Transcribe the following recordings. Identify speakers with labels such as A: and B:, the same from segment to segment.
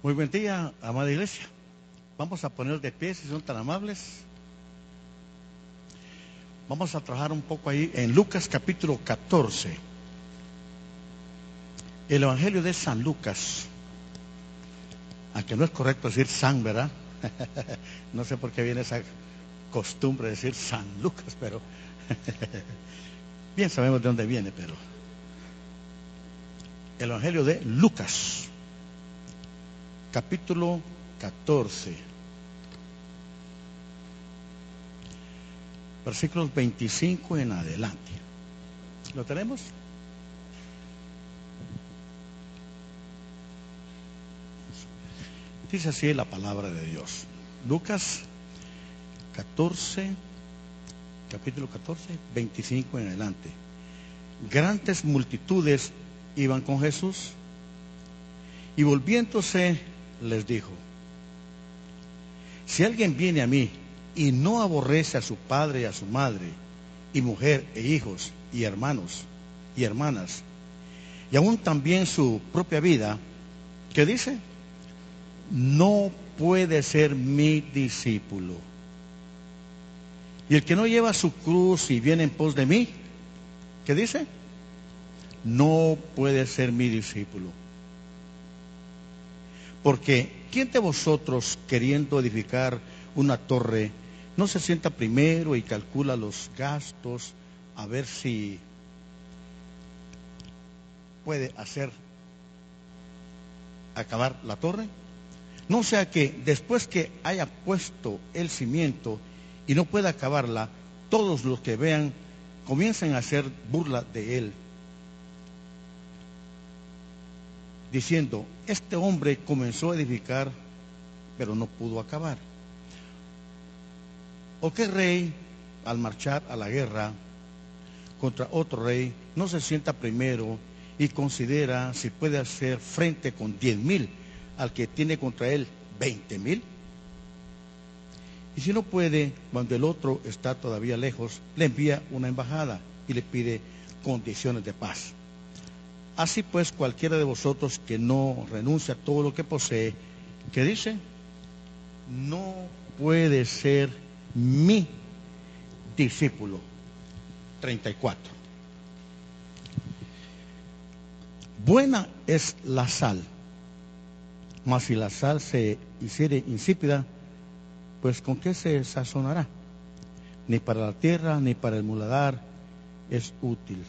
A: Muy buen día, amada iglesia. Vamos a poner de pie, si son tan amables. Vamos a trabajar un poco ahí en Lucas capítulo 14. El Evangelio de San Lucas. Aunque no es correcto decir San, ¿verdad? No sé por qué viene esa costumbre de decir San Lucas, pero bien sabemos de dónde viene, pero el Evangelio de Lucas, capítulo 14, versículos 25 en adelante. ¿Lo tenemos? Dice así la palabra de Dios. Lucas 14, capítulo 14, 25 en adelante. Grandes multitudes iban con Jesús y volviéndose les dijo: si alguien viene a mí y no aborrece a su padre y a su madre, y mujer e hijos y hermanos y hermanas, y aún también su propia vida, ¿qué dice? No puede ser mi discípulo. Y el que no lleva su cruz y viene en pos de mí, ¿qué dice? No puede ser mi discípulo. Porque ¿quién de vosotros, queriendo edificar una torre, no se sienta primero y calcula los gastos a ver si puede acabar la torre? No sea que después que haya puesto el cimiento y no pueda acabarla, todos los que vean comiencen a hacer burla de él, diciendo: este hombre comenzó a edificar, pero no pudo acabar. ¿O qué rey, al marchar a la guerra contra otro rey, no se sienta primero y considera si puede hacer frente con 10,000 al que tiene contra él 20,000? Y si no puede, cuando el otro está todavía lejos, le envía una embajada y le pide condiciones de paz. Así pues, cualquiera de vosotros que no renuncia a todo lo que posee, ¿qué dice? No puede ser mi discípulo. 34. Buena es la sal, mas si la sal se hiciere insípida, pues ¿con qué se sazonará? Ni para la tierra ni para el muladar es útil.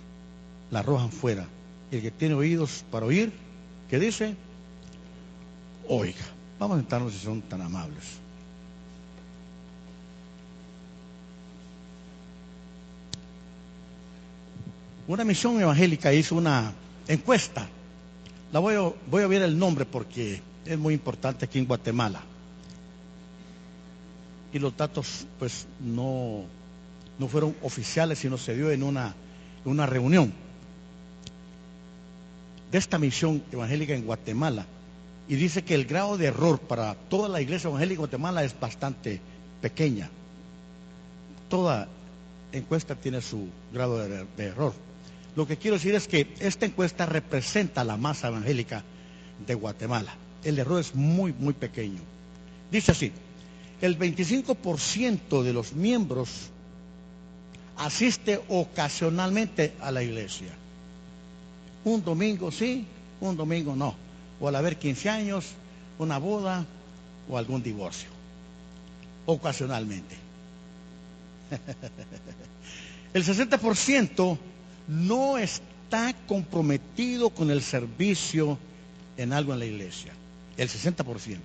A: La arrojan fuera. El que tiene oídos para oír, ¿qué dice? Oiga. Vamos a sentarnos si son tan amables. Una misión evangélica hizo una encuesta. Voy a ver el nombre porque es muy importante aquí en Guatemala. Y los datos pues no fueron oficiales, sino se dio en una reunión de esta misión evangélica en Guatemala. Y dice que el grado de error para toda la iglesia evangélica en Guatemala es bastante pequeña. Toda encuesta tiene su grado de error. Lo que quiero decir es que esta encuesta representa la masa evangélica de Guatemala. El error es muy, muy pequeño. Dice así: el 25% de los miembros asiste ocasionalmente a la iglesia. Un domingo sí, un domingo no. O al haber 15 años, una boda o algún divorcio. Ocasionalmente. El 60% no está comprometido con el servicio en algo en la iglesia. El 60%.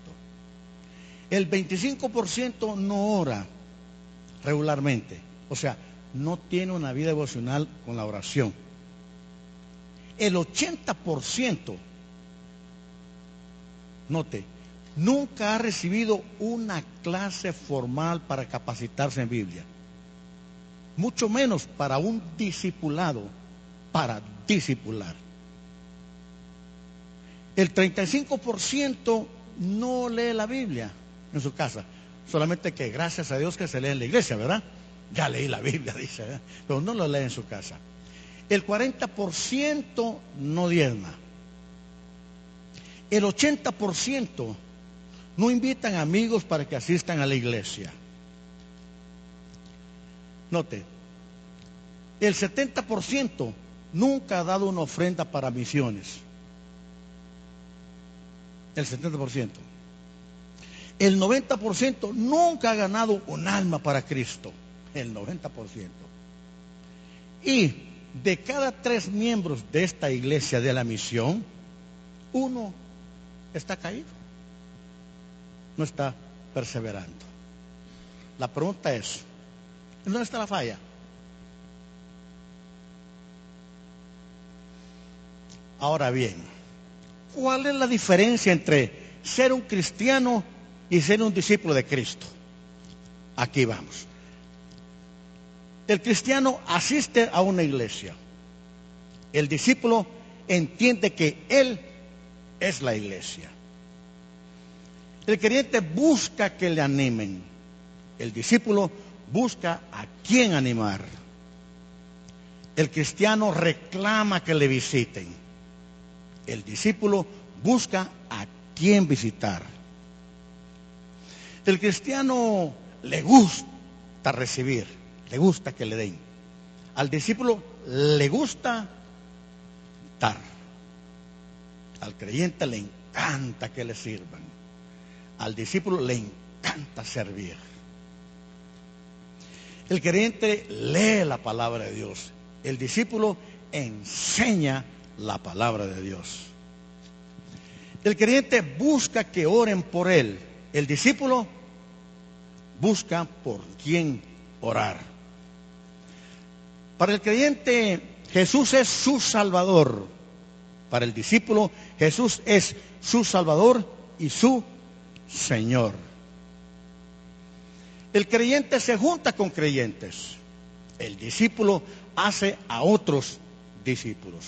A: El 25% no ora regularmente. O sea, no tiene una vida devocional con la oración. El 80%, note, nunca ha recibido una clase formal para capacitarse en Biblia. Mucho menos para un discipulado, para discipular. El 35% no lee la Biblia en su casa. Solamente que gracias a Dios que se lee en la iglesia, ¿verdad? Ya leí la Biblia, dice, ¿verdad? Pero no lo lee en su casa. El 40% no diezma. el 80% no invitan amigos para que asistan a la iglesia. Note, el 70% nunca ha dado una ofrenda para misiones. El 70%. El 90% nunca ha ganado un alma para Cristo. El 90%. Y de cada 3 miembros de esta iglesia de la misión, 1 está caído. No está perseverando. La pregunta es, ¿dónde está la falla? Ahora bien, ¿cuál es la diferencia entre ser un cristiano y ser un discípulo de Cristo? Aquí vamos. El cristiano asiste a una iglesia. El discípulo entiende que él es la iglesia. El creyente busca que le animen. El discípulo busca a quién animar. El cristiano reclama que le visiten. El discípulo busca a quién visitar. El cristiano le gusta recibir, le gusta que le den. Al discípulo le gusta dar. Al creyente le encanta que le sirvan. Al discípulo le encanta servir. El creyente lee la palabra de Dios. El discípulo enseña la palabra de Dios. El creyente busca que oren por él. El discípulo busca por quién orar. Para el creyente, Jesús es su Salvador. Para el discípulo, Jesús es su Salvador y su Señor. El creyente se junta con creyentes. El discípulo hace a otros discípulos.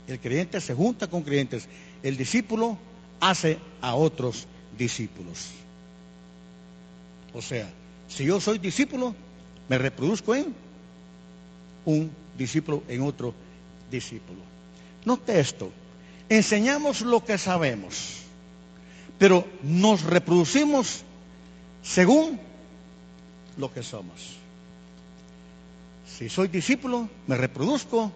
A: El creyente se junta con creyentes. El discípulo hace a otros discípulos. O sea, si yo soy discípulo, me reproduzco en un discípulo, en otro discípulo. Note esto. Enseñamos lo que sabemos, pero nos reproducimos según lo que somos. Si soy discípulo, me reproduzco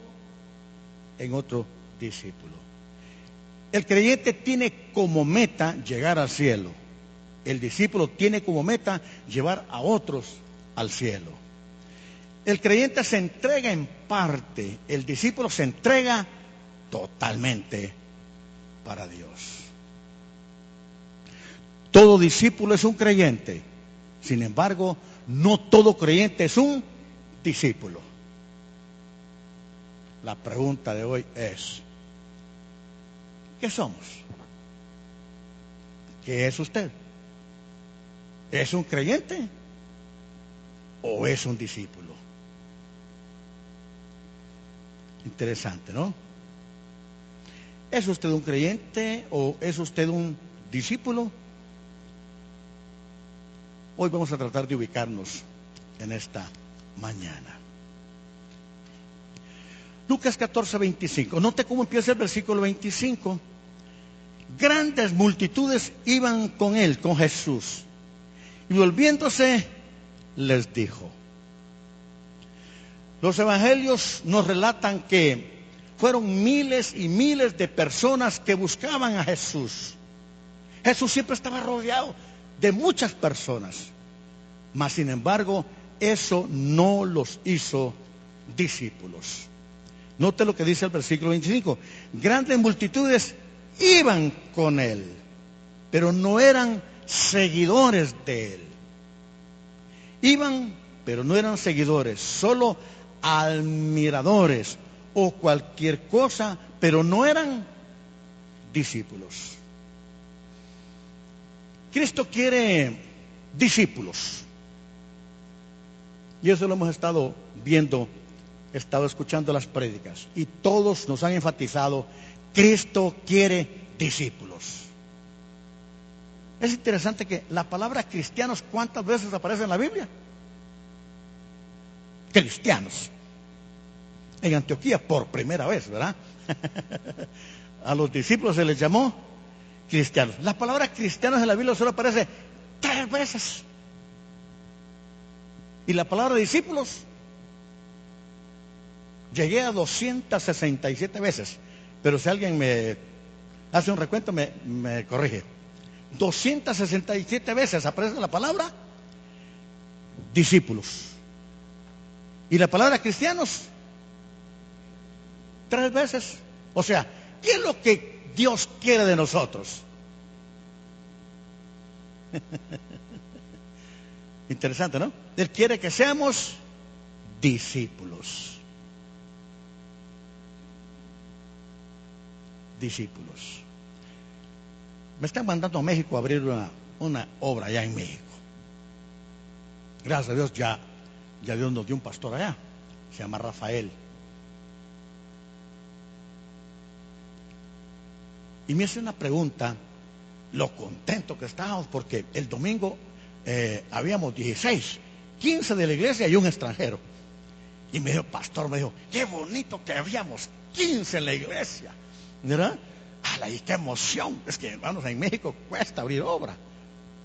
A: en otro discípulo. El creyente tiene como meta llegar al cielo. El discípulo tiene como meta llevar a otros al cielo. El creyente se entrega en parte, el discípulo se entrega totalmente para Dios. Todo discípulo es un creyente. Sin embargo, no todo creyente es un discípulo. La pregunta de hoy es, ¿qué somos? ¿Qué es usted? ¿Es un creyente o es un discípulo? Interesante, ¿no? ¿Es usted un creyente o es usted un discípulo? Hoy vamos a tratar de ubicarnos en esta mañana. Lucas 14:25. Note cómo empieza el versículo 25. Grandes multitudes iban con él, con Jesús. Y volviéndose, les dijo. Los evangelios nos relatan que fueron miles y miles de personas que buscaban a Jesús. Jesús siempre estaba rodeado de muchas personas. Mas, sin embargo, eso no los hizo discípulos. Note lo que dice el versículo 25. Grandes multitudes iban con él, pero no eran seguidores de él. Iban, pero no eran seguidores, solo admiradores o cualquier cosa, pero no eran discípulos. Cristo quiere discípulos. Y eso lo hemos estado viendo, estado escuchando las prédicas. Y todos nos han enfatizado, Cristo quiere discípulos. Es interesante que la palabra cristianos, ¿cuántas veces aparece en la Biblia? Cristianos. En Antioquía por primera vez, ¿verdad? A los discípulos se les llamó cristianos. La palabra cristianos en la Biblia solo aparece 3 veces. Y la palabra discípulos llegué a 267 veces. Pero si alguien me hace un recuento, me corrige. 267 veces aparece la palabra discípulos. Y la palabra cristianos 3 veces. O sea, ¿qué es lo que Dios quiere de nosotros? Interesante, ¿no? Él quiere que seamos discípulos. Discípulos. Me están mandando a México a abrir una obra allá en México. Gracias a Dios ya Dios nos dio un pastor allá. Se llama Rafael. Y me hace una pregunta, lo contento que estábamos, porque el domingo habíamos 16, 15 de la iglesia y un extranjero. Y me dijo, pastor, me dijo, qué bonito que habíamos 15 en la iglesia, ¿verdad? ¡Hala! Y qué emoción. Es que, hermanos, en México cuesta abrir obra,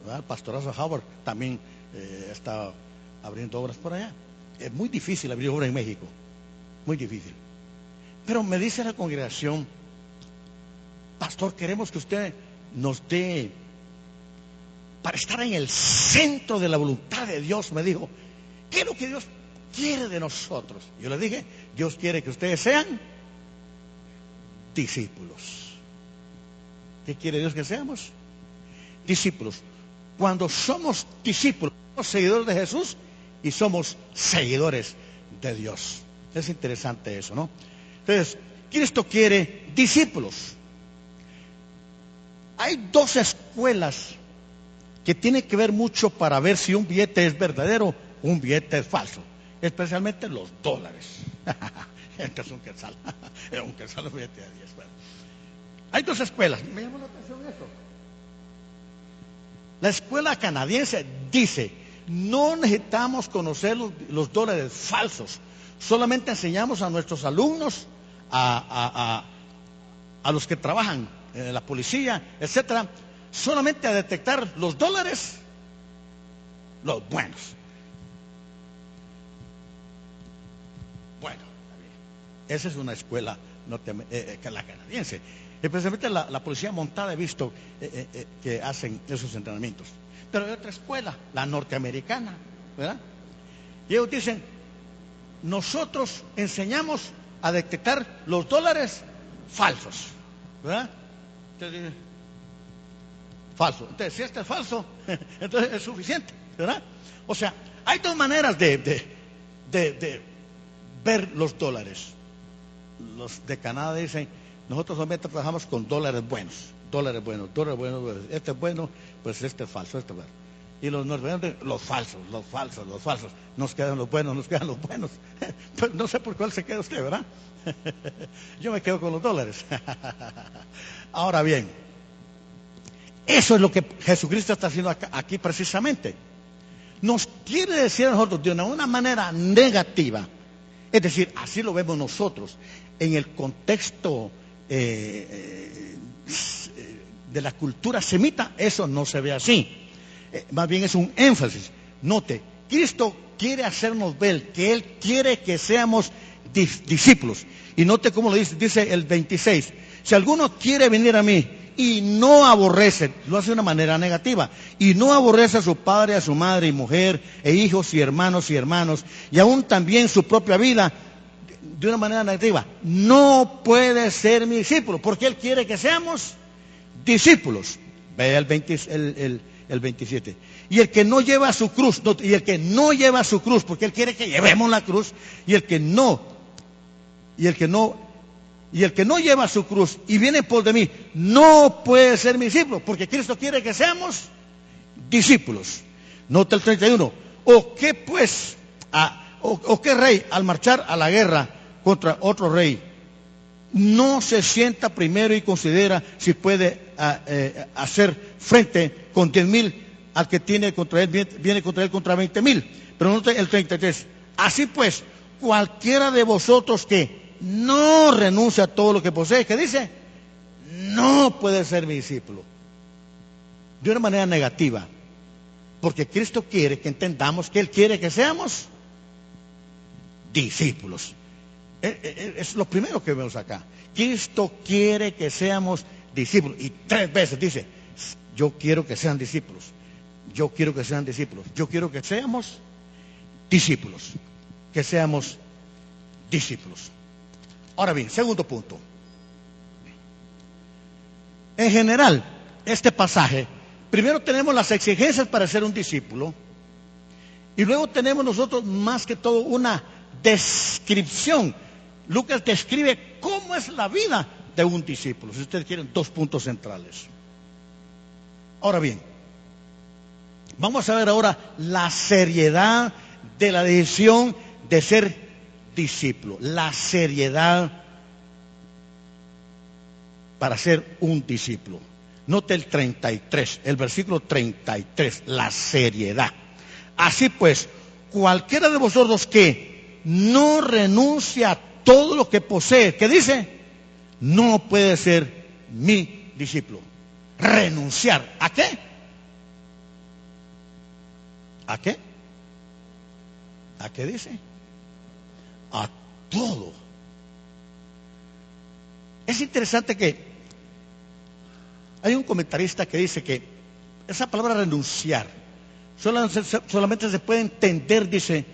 A: ¿verdad? El pastorazo Howard también está abriendo obras por allá. Es muy difícil abrir obra en México, muy difícil. Pero me dice la congregación, pastor, queremos que usted nos dé, para estar en el centro de la voluntad de Dios, me dijo, ¿qué es lo que Dios quiere de nosotros? Yo le dije, Dios quiere que ustedes sean discípulos. ¿Qué quiere Dios que seamos? Discípulos. Cuando somos discípulos, somos seguidores de Jesús y somos seguidores de Dios. Es interesante eso, ¿no? Entonces, Cristo quiere discípulos. Hay 2 escuelas que tienen que ver mucho para ver si un billete es verdadero o un billete es falso. Especialmente los dólares. Este es un quetzal. Es un quetzal, un billete de 10. Bueno. Hay 2 escuelas. Me llamó la atención eso. La escuela canadiense dice, no necesitamos conocer los dólares falsos. Solamente enseñamos a nuestros alumnos, a los que trabajan en la policía, etcétera, solamente a detectar los dólares, los buenos. Bueno, esa es una escuela la canadiense. Especialmente la policía montada he visto que hacen esos entrenamientos. Pero hay otra escuela, la norteamericana, ¿verdad? Y ellos dicen, nosotros enseñamos a detectar los dólares falsos, ¿verdad? Entonces, falso. Entonces, si este es falso, entonces es suficiente, ¿verdad? O sea, hay 2 maneras de ver los dólares. Los de Canadá dicen, nosotros solamente trabajamos con dólares buenos. Este es bueno, pues este es falso, este es bueno. Y los norteamericanos, los falsos. Nos quedan los buenos. Pues no sé por cuál se queda usted, ¿verdad? Yo me quedo con los dólares. Ahora bien, eso es lo que Jesucristo está haciendo aquí precisamente. Nos quiere decir a nosotros de una manera negativa. Es decir, así lo vemos nosotros. En el contexto de la cultura semita, eso no se ve así. Más bien es un énfasis. Note, Cristo quiere hacernos ver que Él quiere que seamos discípulos. Y note cómo lo dice el 26. Si alguno quiere venir a mí y no aborrece, lo hace de una manera negativa, y no aborrece a su padre, a su madre y mujer, e hijos y hermanos, y aún también su propia vida, de una manera negativa, no puede ser mi discípulo, porque Él quiere que seamos discípulos. Vea el 27. Y el que no lleva su cruz, porque Él quiere que llevemos la cruz, y el que no lleva su cruz y viene por de mí, no puede ser mi discípulo, porque Cristo quiere que seamos discípulos. Nota el 31. ¿O qué pues, o qué rey al marchar a la guerra contra otro rey no se sienta primero y considera si puede hacer frente con 10,000 al que viene contra él contra 20,000? Pero nota el 33. Así pues, cualquiera de vosotros que no renuncia a todo lo que posee, ¿qué dice? No puede ser mi discípulo. de una manera negativa, porque Cristo quiere que entendamos que Él quiere que seamos discípulos. Es lo primero que vemos acá. Cristo quiere que seamos discípulos. Y 3 veces dice, yo quiero que sean discípulos. Yo quiero que sean discípulos. Yo quiero que seamos discípulos. Que seamos discípulos. Ahora bien, segundo punto. En general, este pasaje, primero tenemos las exigencias para ser un discípulo. Y luego tenemos nosotros más que todo una descripción. Lucas describe cómo es la vida de un discípulo. Si ustedes quieren, 2 puntos centrales. Ahora bien, vamos a ver ahora la seriedad de la decisión de ser discípulo. La seriedad para ser un discípulo. Note el 33, el versículo 33, la seriedad. Así pues, cualquiera de vosotros que no renuncia a todo lo que posee, ¿qué dice? No puede ser mi discípulo. Renunciar, ¿a qué? ¿A qué? ¿A qué dice? A todo. Es interesante que hay un comentarista que dice que esa palabra renunciar solamente se puede entender, dice,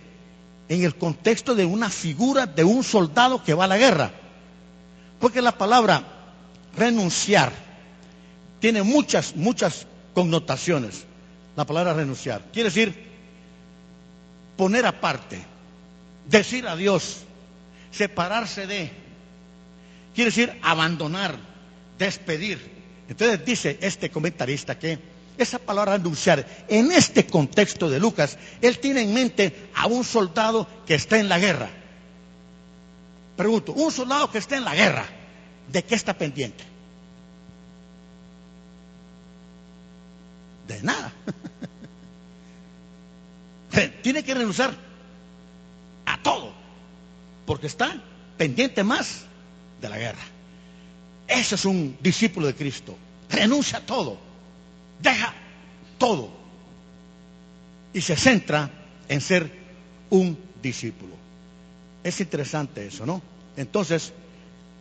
A: en el contexto de una figura de un soldado que va a la guerra. Porque la palabra renunciar tiene muchas connotaciones. La palabra renunciar quiere decir poner aparte, decir adiós, separarse de, quiere decir abandonar, despedir. Entonces dice este comentarista que esa palabra renunciar, en este contexto de Lucas, él tiene en mente a un soldado que está en la guerra. Pregunto, un soldado que está en la guerra, ¿de qué está pendiente? De nada. Tiene que renunciar a todo, porque está pendiente más de la guerra. Ese es un discípulo de Cristo. Renuncia a todo, deja todo y se centra en ser un discípulo. Es interesante eso, ¿no? Entonces,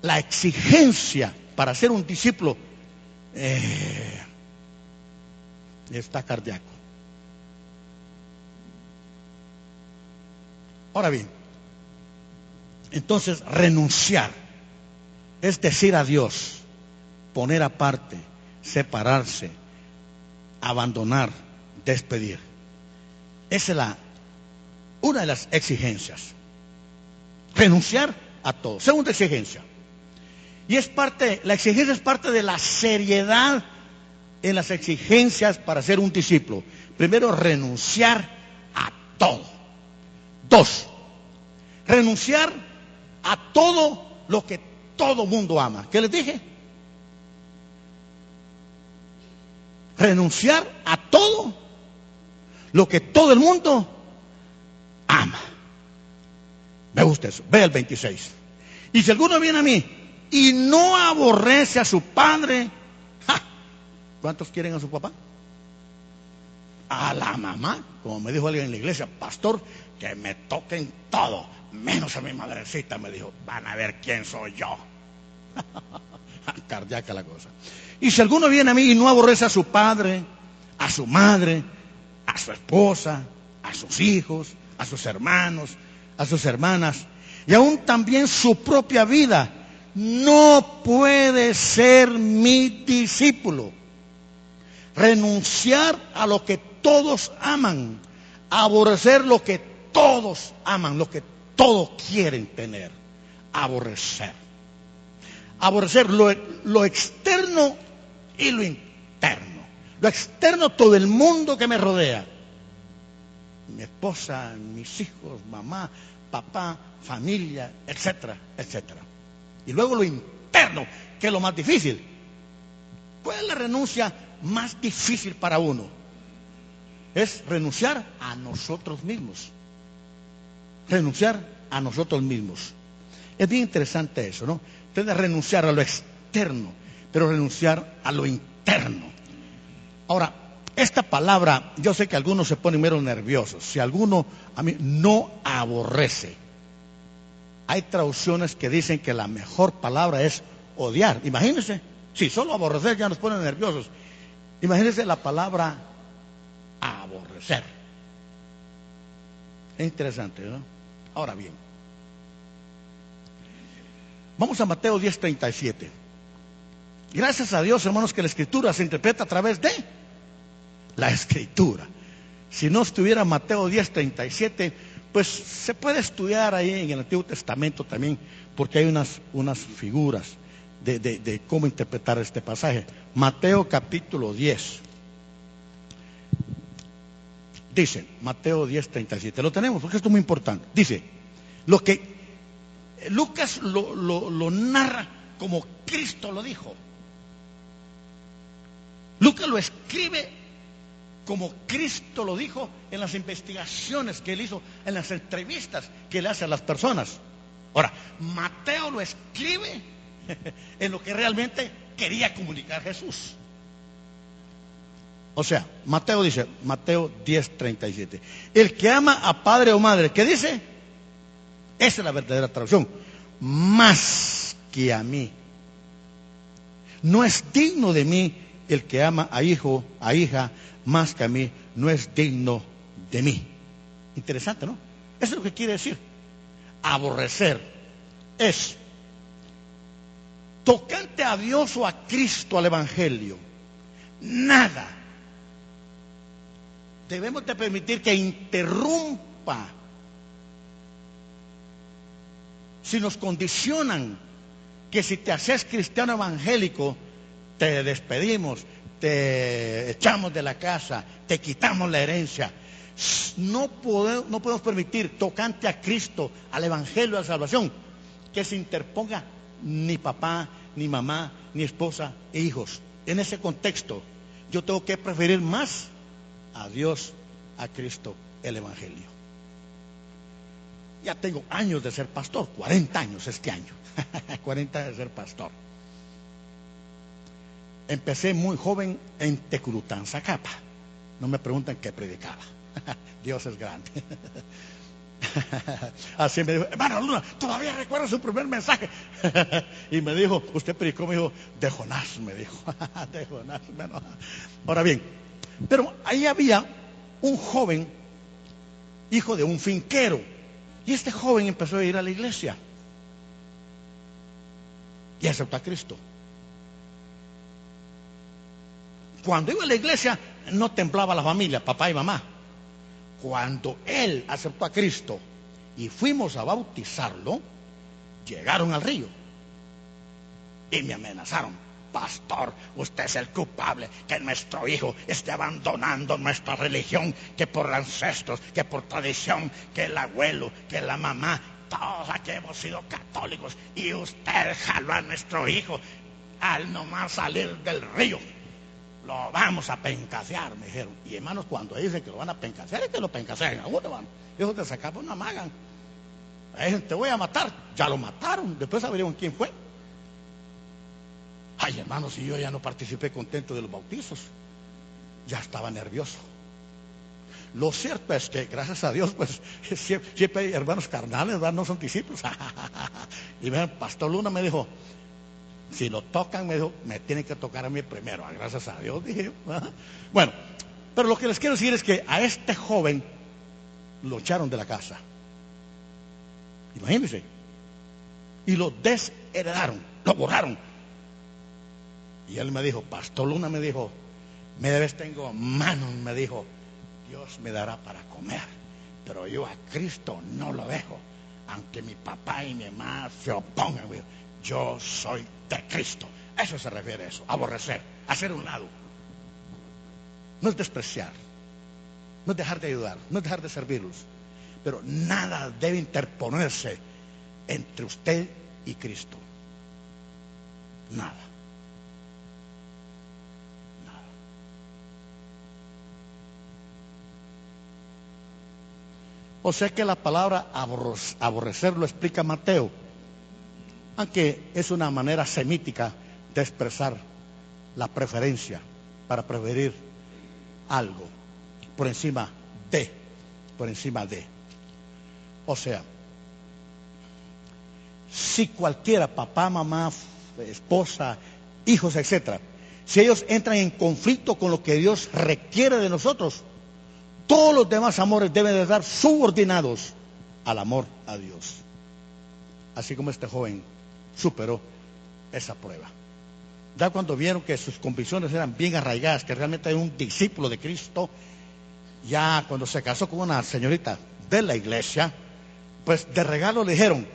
A: la exigencia para ser un discípulo está cardíaco. Ahora bien, entonces renunciar es decir adiós, poner aparte, separarse, abandonar, despedir. Esa es una de las exigencias. Renunciar a todo. Segunda exigencia. Y la exigencia es parte de la seriedad en las exigencias para ser un discípulo. Primero, renunciar a todo. 2, renunciar a todo lo que todo mundo ama. ¿Qué les dije? Renunciar a todo lo que todo el mundo ama. Me gusta eso. Ve el 26. Y si alguno viene a mí y no aborrece a su padre, ¡ja! ¿Cuántos quieren a su papá? A la mamá, como me dijo alguien en la iglesia, pastor, que me toquen todo, menos a mi madrecita, me dijo, van a ver quién soy yo. Cardíaca la cosa. Y si alguno viene a mí y no aborrece a su padre, a su madre, a su esposa, a sus hijos, a sus hermanos, a sus hermanas, y aún también su propia vida, no puede ser mi discípulo. Renunciar a lo que todos aman, aborrecer lo que todos aman, lo que todos quieren tener, aborrecer. Aborrecer lo externo y lo interno. Lo externo, todo el mundo que me rodea. Mi esposa, mis hijos, mamá, papá, familia, etcétera, etcétera. Y luego lo interno, que es lo más difícil. ¿Cuál es la renuncia más difícil para uno? Es renunciar a nosotros mismos. Renunciar a nosotros mismos. Es bien interesante eso, ¿no? Entonces renunciar a lo externo, pero renunciar a lo interno. Ahora, esta palabra, yo sé que algunos se ponen mero nerviosos. Si alguno a mí no aborrece, hay traducciones que dicen que la mejor palabra es odiar. Imagínense, si solo aborrecer ya nos pone nerviosos. Imagínense la palabra aborrecer. Es interesante, ¿no? Ahora bien, vamos a Mateo 10:37. Gracias a Dios, hermanos, que la Escritura se interpreta a través de la Escritura. Si no estuviera Mateo 10:37, pues se puede estudiar ahí en el Antiguo Testamento también, porque hay unas figuras de cómo interpretar este pasaje. Mateo capítulo 10. Dice, Mateo 10:37. Lo tenemos porque esto es muy importante. Dice, lo que Lucas lo narra como Cristo lo dijo. Lucas lo escribe como Cristo lo dijo en las investigaciones que él hizo, en las entrevistas que le hace a las personas. Ahora, Mateo lo escribe en lo que realmente quería comunicar Jesús. O sea, Mateo dice, Mateo 10:37. El que ama a padre o madre, ¿qué dice? Esa es la verdadera traducción. Más que a mí. No es digno de mí el que ama a hijo, a hija, más que a mí, no es digno de mí. Interesante, ¿no? Eso es lo que quiere decir. Aborrecer es tocante a Dios o a Cristo, al Evangelio. Nada debemos de permitir que interrumpa. Si nos condicionan que si te haces cristiano evangélico, te despedimos, te echamos de la casa, te quitamos la herencia. No podemos permitir, tocante a Cristo, al Evangelio, a la salvación, que se interponga ni papá, ni mamá, ni esposa e hijos. En ese contexto, yo tengo que preferir más a Dios, a Cristo, el Evangelio. Ya tengo años de ser pastor, 40 años este año, 40 años de ser pastor. Empecé muy joven en Tecurután, Zacapa. No me preguntan qué predicaba. Dios es grande. Así me dijo, hermano Luna, todavía recuerdo su primer mensaje. Y me dijo, usted predicó, me dijo, de Jonás, me dijo. De Jonás. Bueno, ahora bien, pero ahí había un joven, hijo de un finquero. Y este joven empezó a ir a la iglesia. Y aceptó a Cristo. Cuando iba a la iglesia, no temblaba la familia, papá y mamá. Cuando él aceptó a Cristo y fuimos a bautizarlo, llegaron al río y me amenazaron. Pastor, usted es el culpable que nuestro hijo esté abandonando nuestra religión, que por ancestros, que por tradición, que el abuelo, que la mamá, todos aquí hemos sido católicos y usted jaló a nuestro hijo al nomás salir del río. Lo vamos a pencasear, me dijeron. Y hermanos, cuando dicen que lo van a pencasear, es que lo pencasean a uno, hermano. Ellos te sacaban una maga. Dicen, te voy a matar. Ya lo mataron. Después sabrían quién fue. Ay, hermanos, y yo ya no participé contento de los bautizos. Ya estaba nervioso. Lo cierto es que, gracias a Dios, pues, siempre hay hermanos carnales, ¿verdad? No son discípulos. Y el pastor Luna me dijo, si lo tocan, me dijo, me tienen que tocar a mí primero. Gracias a Dios, dije yo. Bueno, pero lo que les quiero decir es que a este joven lo echaron de la casa. Imagínense. Y lo desheredaron, lo borraron. Y él me dijo, pastor Luna me dijo, me debes, tengo manos, me dijo, Dios me dará para comer. Pero yo a Cristo no lo dejo. Aunque mi papá y mi mamá se opongan, me dijo, yo soy de Cristo. Eso se refiere a eso, aborrecer, hacer un lado. No es despreciar, no es dejar de ayudar, no es dejar de servirlos, pero nada debe interponerse entre usted y Cristo. Nada. Nada. O sea que la palabra aborrecer lo explica Mateo, aunque es una manera semítica de expresar la preferencia para preferir algo por encima de, por encima de. O sea, si cualquiera, papá, mamá, esposa, hijos, etcétera, si ellos entran en conflicto con lo que Dios requiere de nosotros, todos los demás amores deben de estar subordinados al amor a Dios. Así como este joven superó esa prueba. Ya cuando vieron que sus convicciones eran bien arraigadas, que realmente era un discípulo de Cristo, ya cuando se casó con una señorita de la iglesia, pues de regalo le dijeron: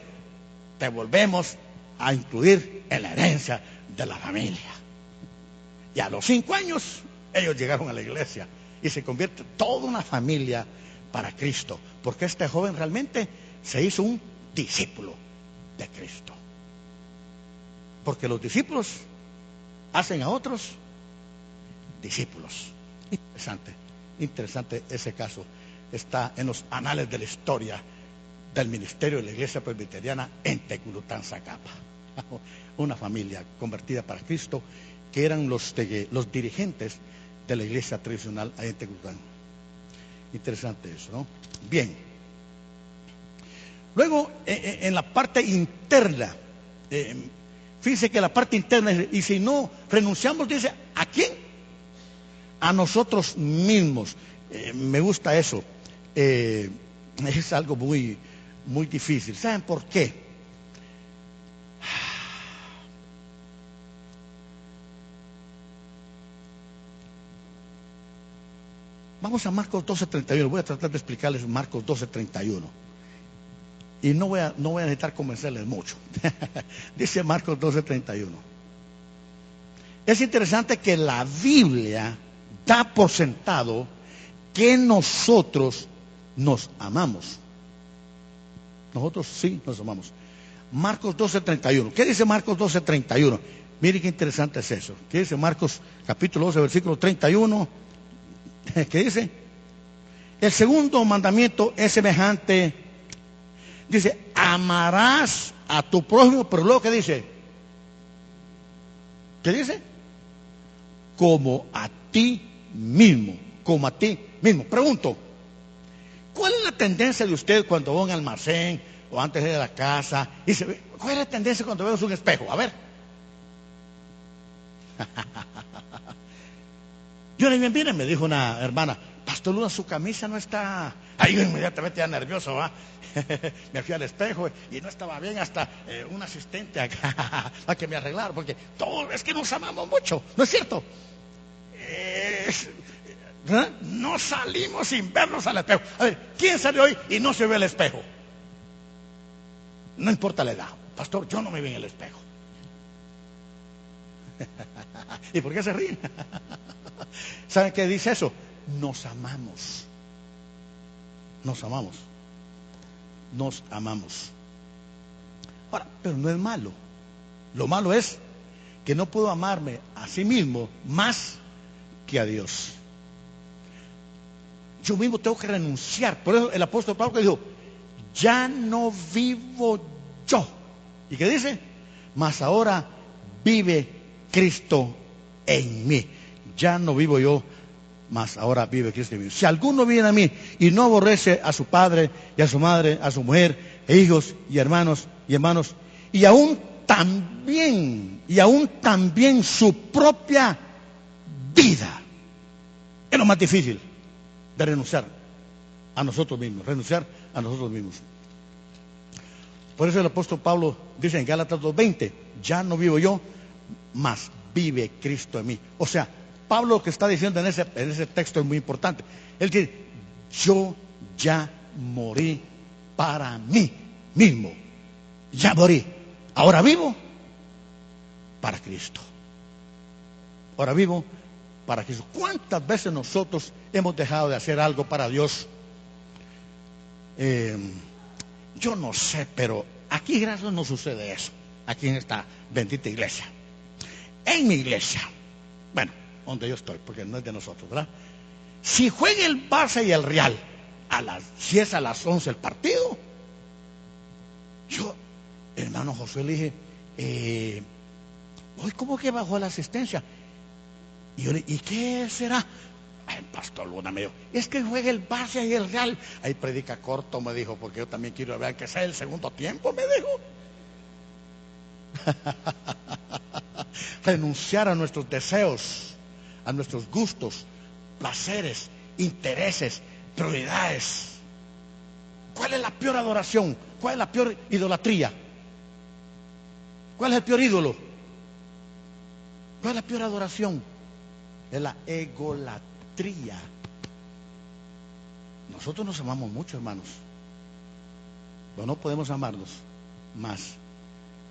A: te volvemos a incluir en la herencia de la familia. Y a los 5 años ellos llegaron a la iglesia y se convierte toda una familia para Cristo, porque este joven realmente se hizo un discípulo de Cristo. Porque los discípulos hacen a otros discípulos. Interesante, interesante ese caso. Está en los anales de la historia del ministerio de la iglesia presbiteriana en Tecurután, Zacapa. Una familia convertida para Cristo, que eran los dirigentes de la iglesia tradicional ahí en Tecurután. Interesante eso, ¿no? Bien. Luego, en la parte interna, fíjense que la parte interna, y si no renunciamos, dice, ¿a quién? A nosotros mismos. Me gusta eso. Es algo muy, muy difícil. ¿Saben por qué? Vamos a Marcos 12:31. Voy a tratar de explicarles Marcos 12:31. Y no voy a necesitar convencerles mucho. Dice Marcos 12:31. Es interesante que la Biblia da por sentado que nosotros nos amamos. Nosotros sí nos amamos. Marcos 12:31. ¿Qué dice Marcos 12:31? Mire qué interesante es eso. ¿Qué dice Marcos capítulo 12, versículo 31? ¿Qué dice? El segundo mandamiento es semejante. Dice, amarás a tu prójimo, pero luego ¿qué dice? ¿Qué dice? Como a ti mismo, como a ti mismo. Pregunto, ¿cuál es la tendencia de usted cuando va a un almacén o antes de ir a la casa? Y se ve, ¿cuál es la tendencia cuando vemos un espejo? A ver. Yo le dije, me dijo una hermana, Pastor Luna, su camisa no está... Ahí yo inmediatamente ya nervioso, ¿va? Me fui al espejo y no estaba bien, hasta un asistente acá a que me arreglara, porque todo es que nos amamos mucho, ¿no es cierto? No salimos sin vernos al espejo. A ver, ¿quién salió hoy y no se ve el espejo? No importa la edad. Pastor, yo no me vi en el espejo. ¿Y por qué se ríen? ¿Saben qué dice eso? Nos amamos. Nos amamos. Nos amamos. Ahora, pero no es malo. Lo malo es que no puedo amarme a sí mismo más que a Dios. Yo mismo tengo que renunciar. Por eso el apóstol Pablo dijo, ya no vivo yo. ¿Y qué dice? Mas ahora vive Cristo en mí. Ya no vivo yo, mas ahora vive Cristo en mí. Si alguno viene a mí y no aborrece a su padre y a su madre, a su mujer, e hijos y hermanos, y aún también su propia vida, es lo más difícil de renunciar a nosotros mismos, Por eso el apóstol Pablo dice en Gálatas 2:20, ya no vivo yo, mas vive Cristo en mí. O sea, Pablo lo que está diciendo en ese texto es muy importante. Él dice, yo ya morí para mí mismo. Ya morí. Ahora vivo para Cristo. Ahora vivo para Cristo. ¿Cuántas veces nosotros hemos dejado de hacer algo para Dios? Yo no sé, pero aquí gracias no sucede eso. Aquí en esta bendita iglesia. En mi iglesia. Bueno, donde yo estoy, porque no es de nosotros, ¿verdad? Si juega el Barça y el Real, si es a las 11 el partido, yo, hermano Josué, le dije, hoy ¿cómo que bajó la asistencia? Y yo le dije, ¿y qué será? Ay, Pastor Luna me dijo, es que juega el Barça y el Real. Ahí predica corto, me dijo, porque yo también quiero ver que sea el segundo tiempo, me dijo. Renunciar a nuestros deseos, a nuestros gustos, placeres, intereses, prioridades. ¿Cuál es la peor adoración? ¿Cuál es la peor idolatría? ¿Cuál es el peor ídolo? ¿Cuál es la peor adoración? Es la egolatría. Nosotros nos amamos mucho, hermanos, pero no podemos amarnos más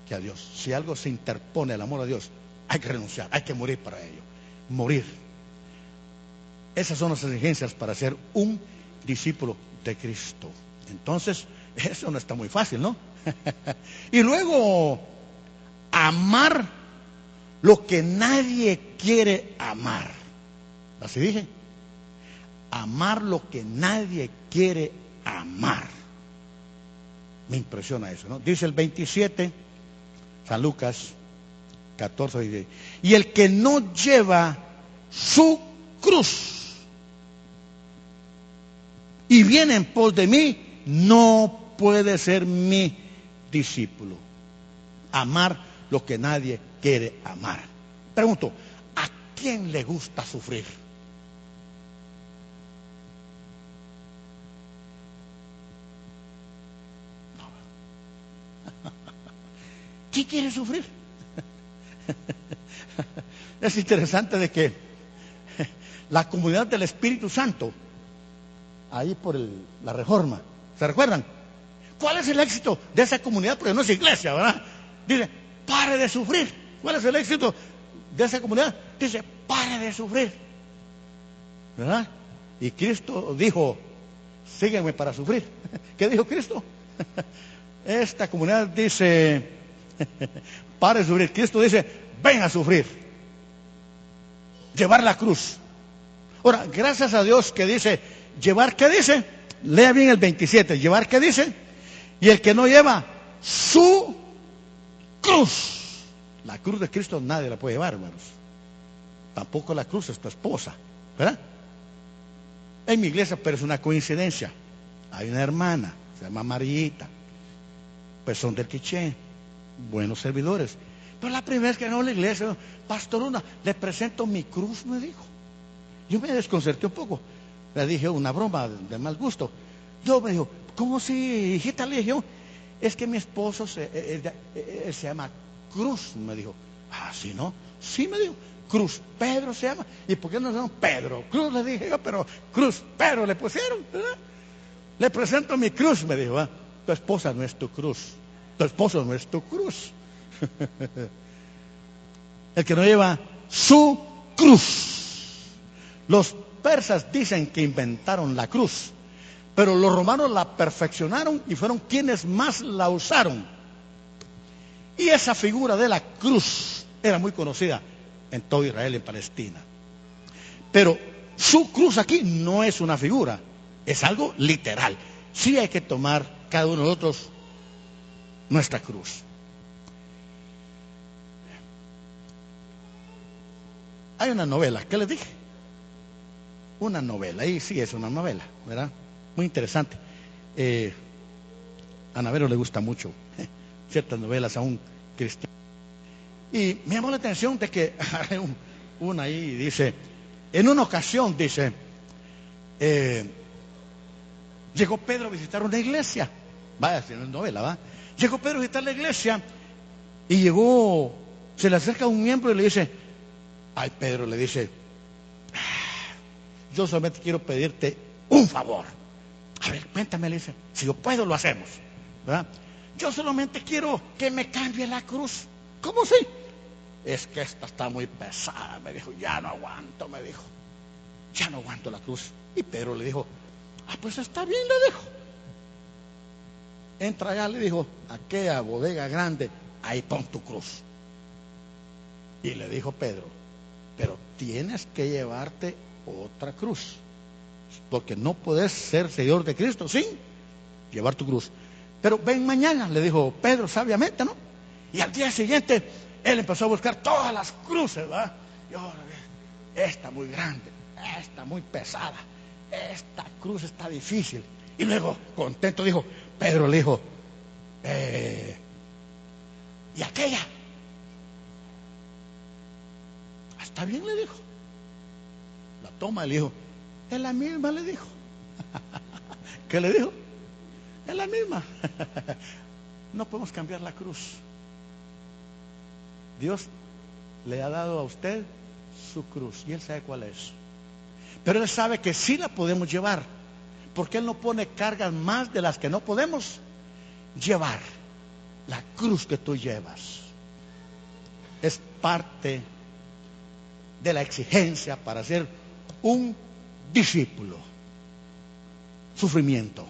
A: que a Dios. Si algo se interpone al amor a Dios, hay que renunciar, hay que morir para ello. Morir. Esas son las exigencias para ser un discípulo de Cristo. Entonces, eso no está muy fácil, ¿no? Y luego, amar lo que nadie quiere amar. Así dije. Amar lo que nadie quiere amar. Me impresiona eso, ¿no? Dice el 27, San Lucas 14, dice, y el que no lleva su cruz y viene en pos de mí, no puede ser mi discípulo. Amar lo que nadie quiere amar. Pregunto, ¿a quién le gusta sufrir? ¿Quién quiere sufrir? Es interesante de que la comunidad del Espíritu Santo, ahí por la Reforma, ¿se recuerdan? ¿Cuál es el éxito de esa comunidad? Porque no es iglesia, ¿verdad? Dice, pare de sufrir. ¿Cuál es el éxito de esa comunidad? Dice, pare de sufrir, ¿verdad? Y Cristo dijo, sígueme para sufrir. ¿Qué dijo Cristo? Esta comunidad dice, pare de sufrir. Cristo dice, ven a sufrir, llevar la cruz. Ahora, gracias a Dios que dice, llevar, ¿qué dice? Lea bien el 27, llevar, ¿qué dice? Y el que no lleva su cruz. La cruz de Cristo nadie la puede llevar, hermanos. Tampoco la cruz es tu esposa, ¿verdad? En mi iglesia, pero es una coincidencia. Hay una hermana, se llama Marillita, pues son del Quiché, buenos servidores. Pero la primera vez que no a la iglesia, Pastor Luna, le presento mi cruz, me dijo. Yo me desconcerté un poco. Le dije una broma de mal gusto. Yo me dijo, ¿cómo si, hijita? Le dije yo, es que mi esposo se llama Cruz, me dijo. Ah, ¿sí, no? Sí, me dijo. Cruz Pedro se llama. ¿Y por qué no se llama Pedro Cruz? Le dije yo, pero Cruz Pedro le pusieron, ¿verdad? Le presento mi cruz, me dijo. ¿Ah? Tu esposa no es tu cruz. Tu esposo no es tu cruz. El que no lleva su cruz. Los persas dicen que inventaron la cruz, pero los romanos la perfeccionaron y fueron quienes más la usaron. Y esa figura de la cruz era muy conocida en todo Israel y en Palestina. Pero su cruz aquí no es una figura, es algo literal. Sí hay que tomar cada uno de nosotros nuestra cruz. Hay una novela, ¿qué les dije? Una novela, y sí es una novela, ¿verdad? Muy interesante. A Navero le gusta mucho ciertas novelas a un cristiano. Y me llamó la atención de que hay una ahí, dice, en una ocasión, dice, llegó Pedro a visitar una iglesia. Vaya, si no es novela, ¿va? Llegó Pedro a visitar la iglesia y llegó, se le acerca un miembro y le dice, ay, Pedro, le dice, yo solamente quiero pedirte un favor. A ver, cuéntame, le dice, si yo puedo lo hacemos, ¿verdad? Yo solamente quiero que me cambie la cruz. ¿Cómo sí? Es que esta está muy pesada, me dijo, ya no aguanto, me dijo, ya no aguanto la cruz. Y Pedro le dijo, ah, pues está bien, le dijo. Entra allá, le dijo, aquella bodega grande, ahí pon tu cruz. Y le dijo Pedro, pero tienes que llevarte otra cruz, porque no puedes ser seguidor de Cristo sin llevar tu cruz. Pero ven mañana, le dijo Pedro sabiamente, ¿no? Y al día siguiente él empezó a buscar todas las cruces, ¿verdad? Y ahora esta muy grande, está muy pesada, esta cruz está difícil. Y luego, contento, dijo, Pedro le dijo, ¿y aquella? Está bien, le dijo. La toma y le dijo, es la misma, le dijo. ¿Qué le dijo? Es la misma. No podemos cambiar la cruz. Dios le ha dado a usted su cruz y Él sabe cuál es. Pero Él sabe que sí la podemos llevar, porque Él no pone cargas más de las que no podemos llevar. La cruz que tú llevas es parte de la exigencia para ser un discípulo. Sufrimiento.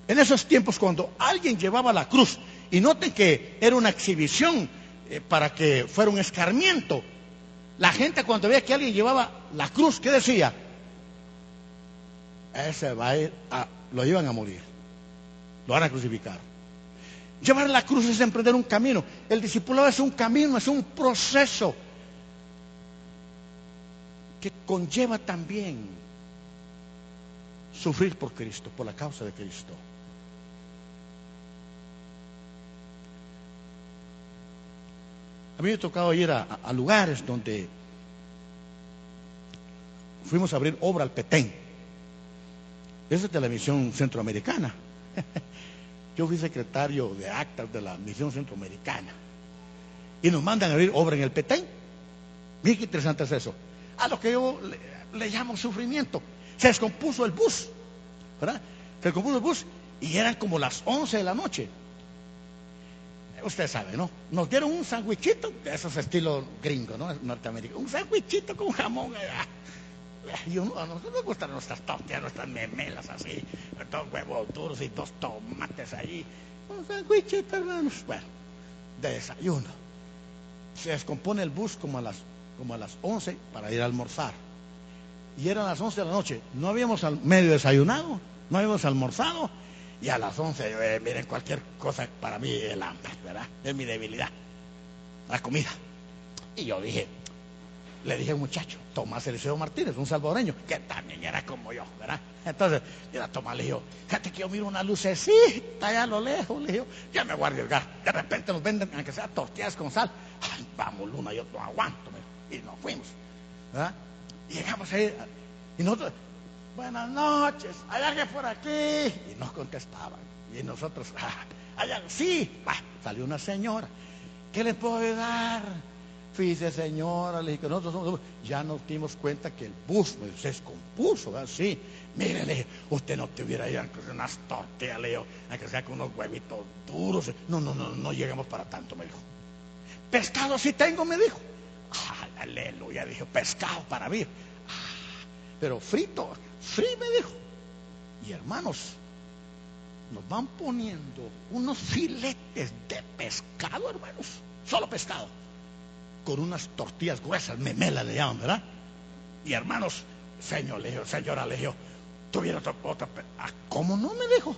A: En esos tiempos, cuando alguien llevaba la cruz, y noten que era una exhibición para que fuera un escarmiento, la gente cuando veía que alguien llevaba la cruz, ¿qué decía? Ese va a ir lo iban a morir, lo van a crucificar. Llevar la cruz es emprender un camino. El discipulado es un camino, es un proceso que conlleva también sufrir por Cristo, por la causa de Cristo. A mí me ha tocado ir a lugares donde fuimos a abrir obra al Petén. Esa es de la misión centroamericana. Yo fui secretario de actas de la misión centroamericana. Y nos mandan a abrir obra en el Petén. Miren qué interesante es eso. A lo que yo le llamo sufrimiento. Se descompuso el bus, ¿verdad? Se descompuso el bus y eran como las 11 de la noche. Usted sabe, ¿no? Nos dieron un sándwichito, de esos estilos gringos, ¿no? Norteamericanos. Un sándwichito con jamón. Y a nosotros nos gustan nuestras tortillas, nuestras memelas así, dos huevos duros y 2 tomates ahí. Un sándwichito, hermanos. Bueno, de desayuno. Se descompone el bus como a las 11 para ir a almorzar. Y eran las 11 de la noche. No habíamos medio desayunado, no habíamos almorzado. Y a las 11, miren, cualquier cosa para mí es el hambre, ¿verdad? Es mi debilidad, la comida. Y yo le dije a un muchacho, Tomás Eliseo Martínez, un salvadoreño, que también era como yo, ¿verdad? Entonces, yo a Tomás le digo, fíjate que yo miro una lucecita allá a lo lejos, le digo, ya me voy a arriesgar. De repente nos venden, aunque sea tortillas con sal. Ay, vamos, Luna, yo no aguanto, y nos fuimos, ¿verdad? Y llegamos ahí, y nosotros, buenas noches, ¿hay alguien por aquí? Y nos contestaban. Y nosotros, allá, sí, salió una señora. ¿Qué le puedo ayudar? Fíjese, señora, le dije que nosotros ya nos dimos cuenta que el bus se descompuso, ¿verdad? Sí. Mire, le dije, usted no te hubiera ido a unas tortillas, le digo, aunque sea con unos huevitos duros. No llegamos para tanto, me dijo. Pescado sí tengo, me dijo. Aleluya, dijo, pescado para mí. Pero frito, me dijo. Y hermanos, nos van poniendo unos filetes de pescado, hermanos, solo pescado, con unas tortillas gruesas, memela le llaman, ¿verdad? Y hermanos, señora le dijo, tuviera otra. ¿Cómo no? Me dijo.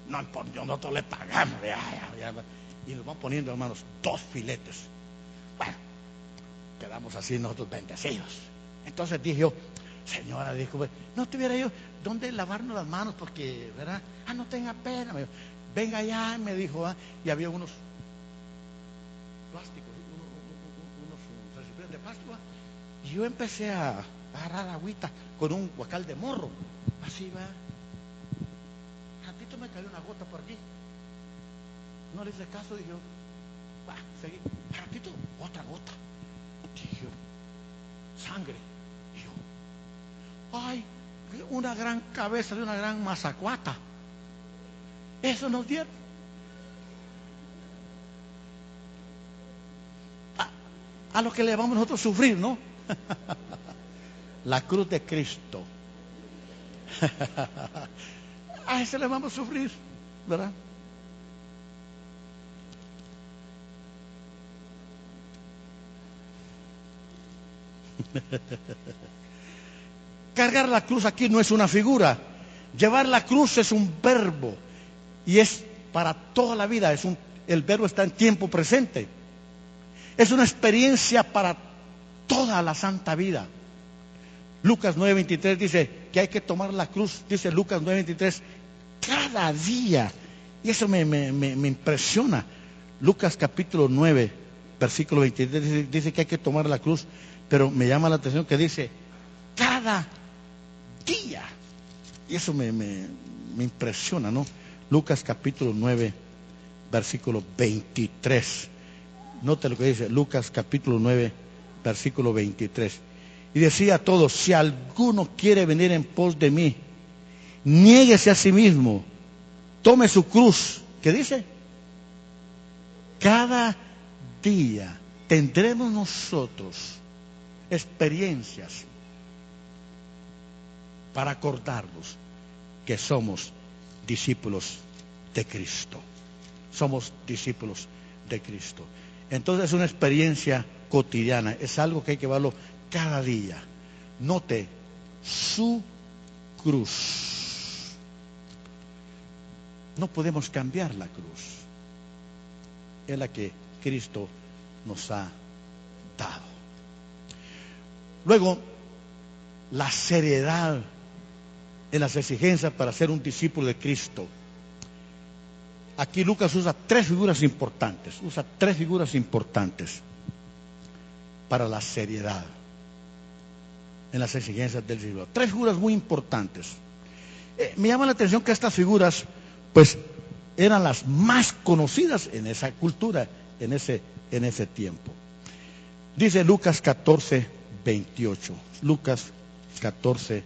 A: No, nosotros le pagamos. Y nos van poniendo, hermanos, 2 filetes. Bueno, quedamos así nosotros bendecidos. Entonces dije yo, señora, dijo, no tuviera yo dónde lavarnos las manos porque, ¿verdad? No tenga pena. Me dijo, venga allá, me dijo, y había unos plásticos, unos recipientes de plástico. Y yo empecé a agarrar agüita con un guacal de morro. Así va. Ratito me cayó una gota por aquí. No le hice caso, dije, seguí. Ratito, otra gota. Dije, sangre. Ay, una gran cabeza de una gran mazacuata. Eso nos dieron. A lo que le vamos nosotros a sufrir, ¿no? La cruz de Cristo. A eso le vamos a sufrir, ¿verdad? Cargar la cruz aquí no es una figura. Llevar la cruz es un verbo y es para toda la vida. El verbo está en tiempo presente. Es una experiencia para toda la santa vida. Lucas 9:23 dice que hay que tomar la cruz, dice Lucas 9:23, cada día. Y eso me impresiona. Lucas capítulo 9, versículo 23 dice que hay que tomar la cruz, pero me llama la atención que dice cada día. Y eso me impresiona, ¿no? Lucas capítulo 9, versículo 23. Note lo que dice Lucas capítulo 9, versículo 23. Y decía a todos: si alguno quiere venir en pos de mí, niéguese a sí mismo, tome su cruz. ¿Qué dice? Cada día tendremos nosotros experiencias para acordarnos que somos discípulos de Cristo. Somos discípulos de Cristo. Entonces es una experiencia cotidiana, es algo que hay que verlo cada día. Note su cruz. No podemos cambiar la cruz. Es la que Cristo nos ha dado. Luego, la seriedad en las exigencias para ser un discípulo de Cristo. Aquí Lucas usa tres figuras importantes. Usa tres figuras importantes para la seriedad en las exigencias del discípulo. Tres figuras muy importantes. Me llama la atención que estas figuras, pues, eran las más conocidas en esa cultura, en ese tiempo. Dice Lucas 14:28. Lucas 14:28.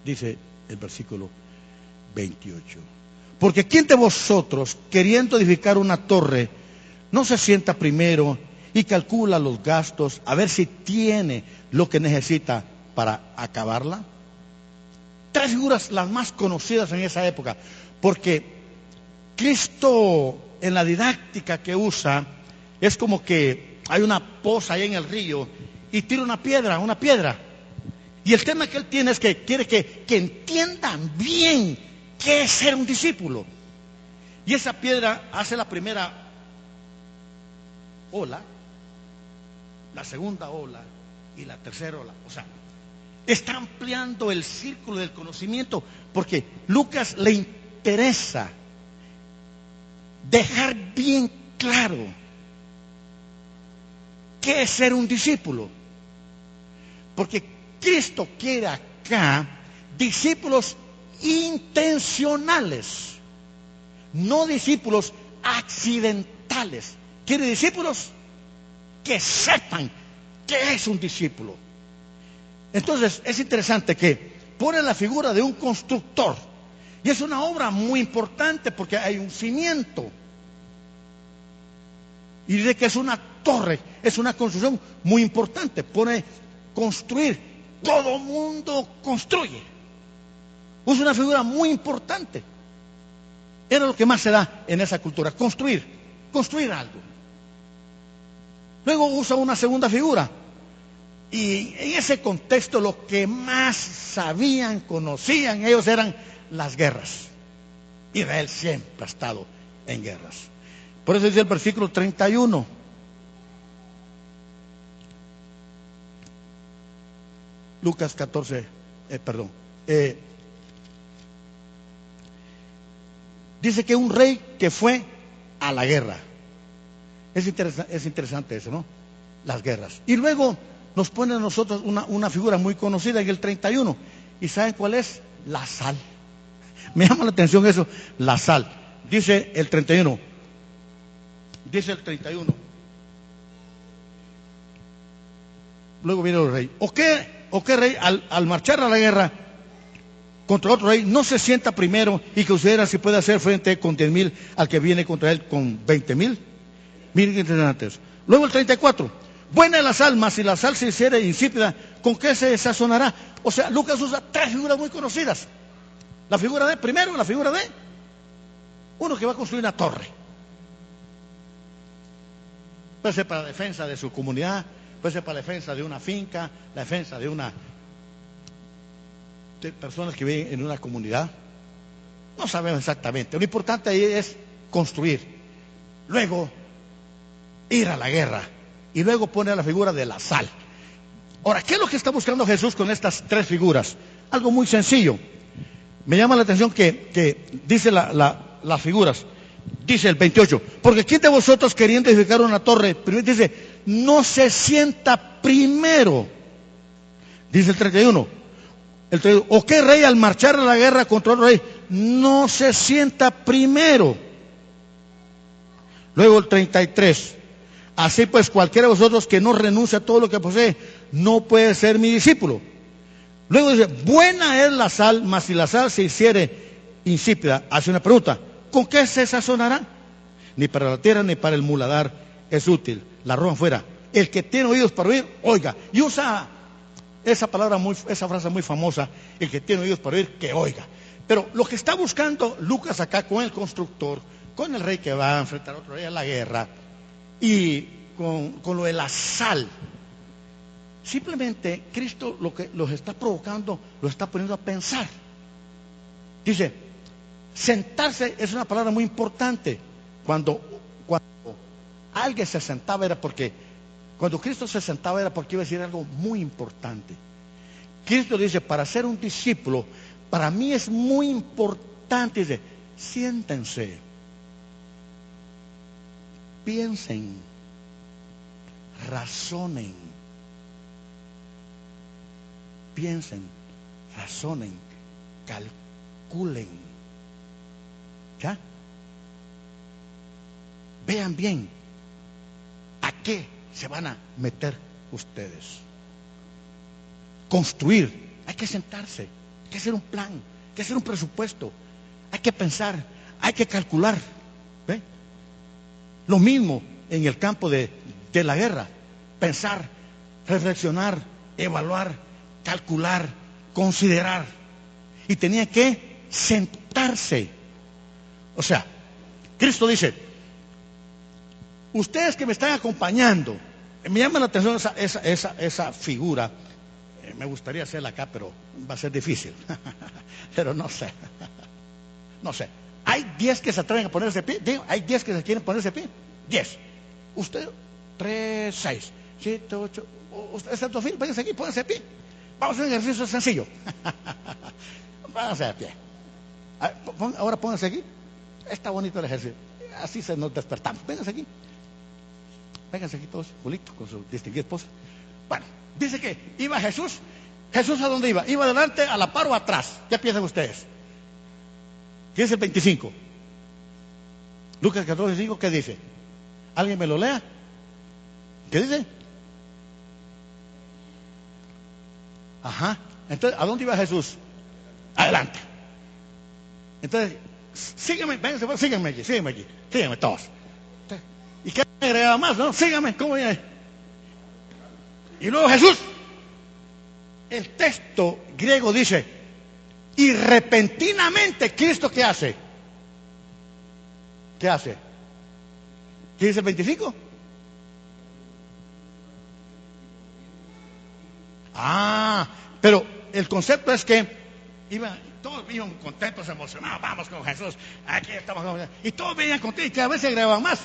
A: Dice el versículo 28. Porque ¿quién de vosotros, queriendo edificar una torre, no se sienta primero y calcula los gastos a ver si tiene lo que necesita para acabarla? Tres figuras las más conocidas en esa época, porque Cristo en la didáctica que usa es como que hay una poza ahí en el río y tira una piedra. Y el tema que él tiene es que quiere que entiendan bien qué es ser un discípulo. Y esa piedra hace la primera ola, la segunda ola y la tercera ola. O sea, está ampliando el círculo del conocimiento, porque Lucas le interesa dejar bien claro qué es ser un discípulo. Porque Cristo quiere acá discípulos intencionales, no discípulos accidentales. Quiere discípulos que sepan qué es un discípulo. Entonces es interesante que pone la figura de un constructor, y es una obra muy importante porque hay un cimiento, y dice que es una torre, es una construcción muy importante. Pone construir, todo mundo construye. Es una figura muy importante. Era lo que más se da en esa cultura, construir algo. Luego usa una segunda figura, y en ese contexto lo que más sabían, conocían ellos eran las guerras. Israel siempre ha estado en guerras. Por eso dice el versículo 31. Lucas 14, dice que un rey que fue a la guerra. Es interesante eso, ¿no? Las guerras. Y luego nos pone a nosotros una figura muy conocida en el 31. ¿Y saben cuál es? La sal. Me llama la atención eso, la sal. Dice el 31. Luego viene el rey. ¿O qué rey al marchar a la guerra contra otro rey no se sienta primero y considera si puede hacer frente con 10,000 al que viene contra él con 20,000? Miren qué interesante eso. Luego el 34. Buena es la sal, mas si la sal se hiciera insípida, ¿con qué se sazonará? O sea, Lucas usa tres figuras muy conocidas. La figura de uno que va a construir una torre. Puede ser para la defensa de su comunidad, puede ser para la defensa de una finca, la defensa de personas que viven en una comunidad. No sabemos exactamente. Lo importante ahí es construir. Luego ir a la guerra. Y luego pone la figura de la sal. Ahora, ¿qué es lo que está buscando Jesús con estas tres figuras? Algo muy sencillo. Me llama la atención que dice las figuras. Dice el 28, porque ¿quién de vosotros queriendo edificar una torre, primero dice, no se sienta primero? Dice el 31, ¿o qué rey al marchar a la guerra contra otro rey no se sienta primero? Luego el 33, así pues cualquiera de vosotros que no renuncie a todo lo que posee, no puede ser mi discípulo. Luego dice, buena es la sal, mas si la sal se hiciere insípida, hace una pregunta, ¿con qué se sazonará? Ni para la tierra ni para el muladar es útil. La arrojan fuera. El que tiene oídos para oír, oiga. Y usa esa palabra, esa frase muy famosa, el que tiene oídos para oír, que oiga. Pero lo que está buscando Lucas acá con el constructor, con el rey que va a enfrentar a otro rey a la guerra, y con lo de la sal, simplemente Cristo lo que los está provocando, los está poniendo a pensar. Dice, sentarse es una palabra muy importante. Cuando alguien se sentaba era porque, cuando Cristo se sentaba era porque iba a decir algo muy importante. Cristo dice, para ser un discípulo, para mí es muy importante, dice, siéntense, piensen, razonen, calculen. ¿Ya? Vean bien a qué se van a meter ustedes. Construir, hay que sentarse, hay que hacer un plan, hay que hacer un presupuesto, hay que pensar, hay que calcular. ¿Ve? Lo mismo en el campo de la guerra, pensar, reflexionar, evaluar, calcular, considerar. Y tenía que sentarse. O sea, Cristo dice, ustedes que me están acompañando, me llama la atención esa figura. Me gustaría hacerla acá, pero va a ser difícil. Pero no sé. No sé. Hay 10 que se atreven a ponerse de pie. Digo, hay 10 que se quieren ponerse de pie. 10. Usted, 3, 6, 7, 8. Excepto Phil, pónganse aquí, pónganse de pie. Vamos a hacer un ejercicio sencillo. Pónganse de pie. Ahora pónganse aquí. Está bonito el ejercicio. Así se nos despertamos. Vénganse aquí. Vénganse aquí todos, Julito, con su distinguida esposa. Bueno, dice que iba Jesús. ¿Jesús a dónde iba? ¿Iba adelante, a la par o atrás? ¿Qué piensan ustedes? ¿Qué es el 25? Lucas 14:5, ¿qué dice? ¿Alguien me lo lea? ¿Qué dice? Ajá. Entonces, ¿a dónde iba Jesús? Adelante. Entonces, sígueme, vénganse, sígueme aquí, sígueme todos. ¿Y qué agregaba más, no? Síganme, ¿cómo viene? Y luego Jesús. El texto griego dice, y repentinamente, ¿Cristo qué hace? ¿Qué hace? ¿Qué dice el 25? Pero el concepto es que todos iban contentos, emocionados, vamos con Jesús, aquí estamos con Jesús, y todos venían contigo, y cada vez se agregaban más.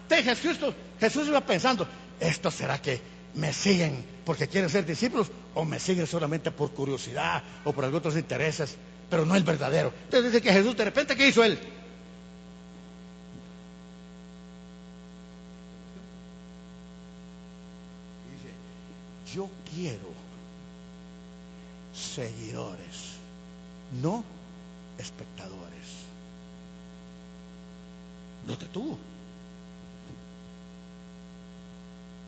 A: Entonces Jesús iba pensando, ¿esto será que me siguen porque quieren ser discípulos o me siguen solamente por curiosidad o por algunos intereses, pero no el verdadero? Entonces dice que Jesús de repente, ¿qué hizo él? Dice, yo quiero seguidores, no espectadores. Los detuvo.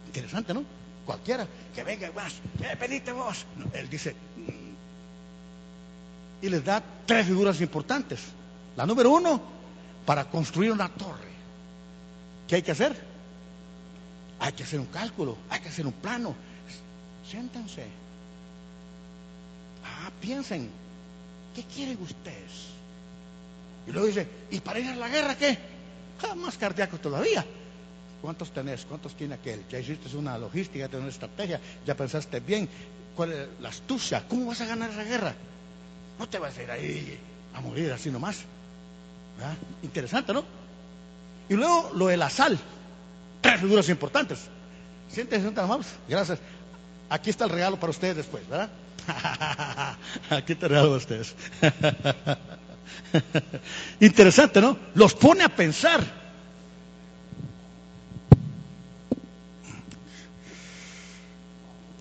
A: Interesante, ¿no? Cualquiera que venga más, venite vos. No, él dice, y les da 3 figuras importantes. La número 1, para construir una torre, ¿qué hay que hacer? Hay que hacer un cálculo, hay que hacer un plano. Siéntense. Piensen, ¿qué quieren ustedes? Y luego dice, ¿y para ir a la guerra qué? Más cardíaco todavía. ¿Cuántos tenés? ¿Cuántos tiene aquel? Ya hiciste una logística, ya tenés una estrategia, ya pensaste bien. ¿Cuál es la astucia? ¿Cómo vas a ganar esa guerra? No te vas a ir ahí a morir así nomás. ¿Verdad? Interesante, ¿no? Y luego lo de la sal. tres figuras importantes. Siéntense, amables. Gracias. Aquí está el regalo para ustedes después, ¿verdad? Aquí está el regalo para ustedes. Interesante, ¿no? Los pone a pensar.